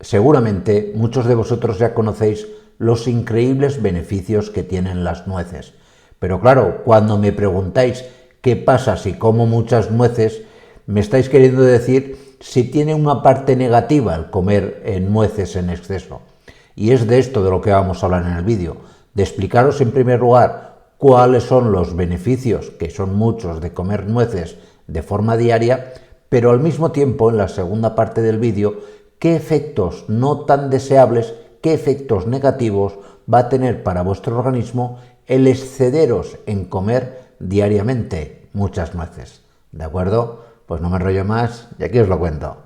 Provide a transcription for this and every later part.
Seguramente muchos de vosotros ya conocéis los increíbles beneficios que tienen las nueces. Pero claro, cuando me preguntáis qué pasa si como muchas nueces, me estáis queriendo decir si tiene una parte negativa el comer nueces en exceso. Y es de esto de lo que vamos a hablar en el vídeo, de explicaros en primer lugar cuáles son los beneficios, que son muchos, de comer nueces de forma diaria, pero al mismo tiempo, en la segunda parte del vídeo, qué efectos no tan deseables, qué efectos negativos va a tener para vuestro organismo el excederos en comer diariamente muchas nueces. ¿De acuerdo? Pues no me enrollo más y aquí os lo cuento.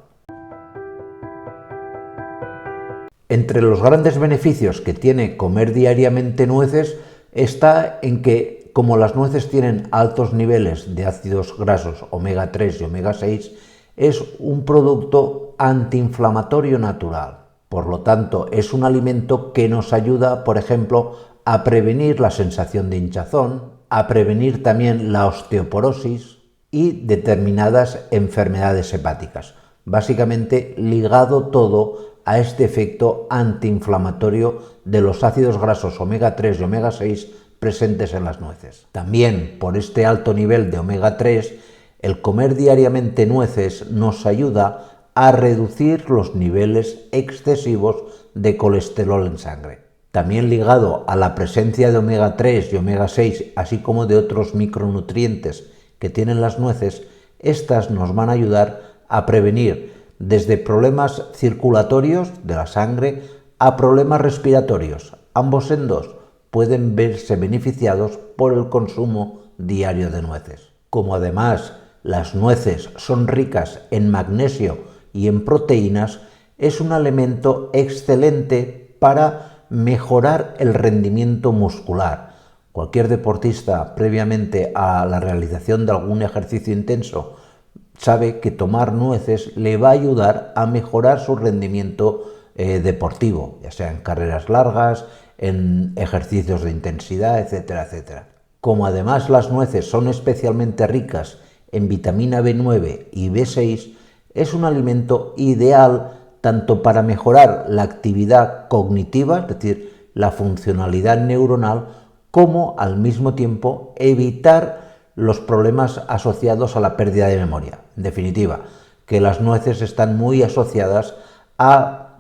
Entre los grandes beneficios que tiene comer diariamente nueces está en que, como las nueces tienen altos niveles de ácidos grasos omega 3 y omega 6, es un producto antiinflamatorio natural. Por lo tanto, es un alimento que nos ayuda, por ejemplo, a prevenir la sensación de hinchazón, a prevenir también la osteoporosis y determinadas enfermedades hepáticas. Básicamente ligado todo a este efecto antiinflamatorio de los ácidos grasos omega 3 y omega 6 presentes en las nueces. También por este alto nivel de omega 3, el comer diariamente nueces nos ayuda a reducir los niveles excesivos de colesterol en sangre. También ligado a la presencia de omega 3 y omega 6, así como de otros micronutrientes que tienen las nueces, estas nos van a ayudar a prevenir desde problemas circulatorios de la sangre a problemas respiratorios. Ambos en dos pueden verse beneficiados por el consumo diario de nueces. Como además las nueces son ricas en magnesio y en proteínas, es un alimento excelente para mejorar el rendimiento muscular. Cualquier deportista previamente a la realización de algún ejercicio intenso sabe que tomar nueces le va a ayudar a mejorar su rendimiento deportivo, ya sea en carreras largas, en ejercicios de intensidad, etcétera, etcétera. Como además las nueces son especialmente ricas en vitamina B9 y B6, es un alimento ideal tanto para mejorar la actividad cognitiva, es decir, la funcionalidad neuronal, como al mismo tiempo evitar los problemas asociados a la pérdida de memoria. En definitiva, que las nueces están muy asociadas a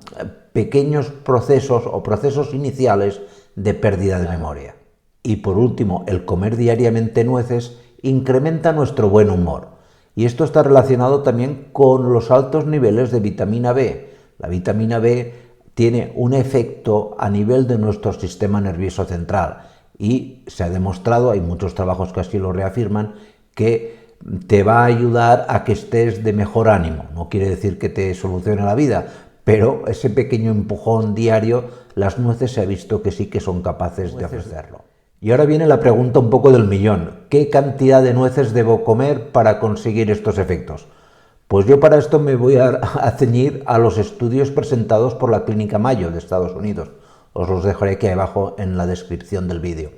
pequeños procesos o procesos iniciales de pérdida de memoria. Y por último, el comer diariamente nueces incrementa nuestro buen humor. Y esto está relacionado también con los altos niveles de vitamina B. La vitamina B tiene un efecto a nivel de nuestro sistema nervioso central y se ha demostrado, hay muchos trabajos que así lo reafirman, que te va a ayudar a que estés de mejor ánimo. No quiere decir que te solucione la vida, pero ese pequeño empujón diario, las nueces se ha visto que sí que son capaces de ofrecerlo. Y ahora viene la pregunta un poco del millón. ¿Qué cantidad de nueces debo comer para conseguir estos efectos? Pues yo para esto me voy a ceñir a los estudios presentados por la Clínica Mayo de Estados Unidos. Os los dejaré aquí abajo en la descripción del vídeo.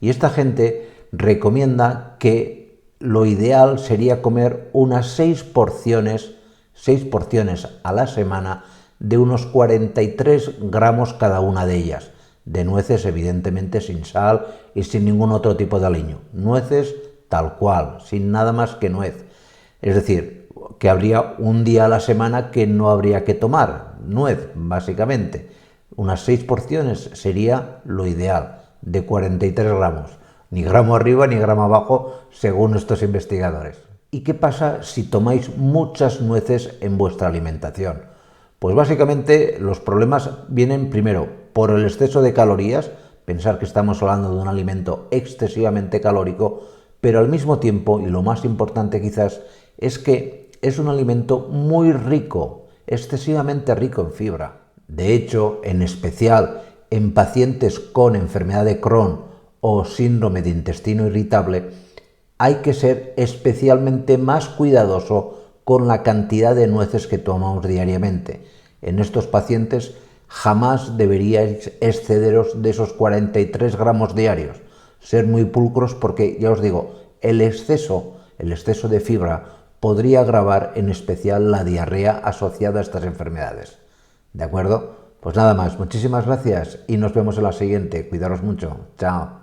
Y esta gente recomienda que lo ideal sería comer unas 6 porciones a la semana de unos 43 gramos cada una de ellas. De nueces, evidentemente, sin sal y sin ningún otro tipo de aliño. Nueces tal cual, sin nada más que nuez. Es decir, que habría un día a la semana que no habría que tomar nuez, básicamente. Unas 6 porciones sería lo ideal, de 43 gramos. Ni gramo arriba ni gramo abajo, según estos investigadores. ¿Y qué pasa si tomáis muchas nueces en vuestra alimentación? Pues básicamente los problemas vienen primero por el exceso de calorías, pensar que estamos hablando de un alimento excesivamente calórico, pero al mismo tiempo, y lo más importante quizás, es que es un alimento muy rico, excesivamente rico en fibra. De hecho, en especial en pacientes con enfermedad de Crohn o síndrome de intestino irritable, hay que ser especialmente más cuidadoso con la cantidad de nueces que tomamos diariamente. En estos pacientes jamás deberíais excederos de esos 43 gramos diarios. Ser muy pulcros porque, ya os digo, el exceso de fibra podría agravar en especial la diarrea asociada a estas enfermedades. ¿De acuerdo? Pues nada más, muchísimas gracias y nos vemos en la siguiente. Cuidaros mucho. Chao.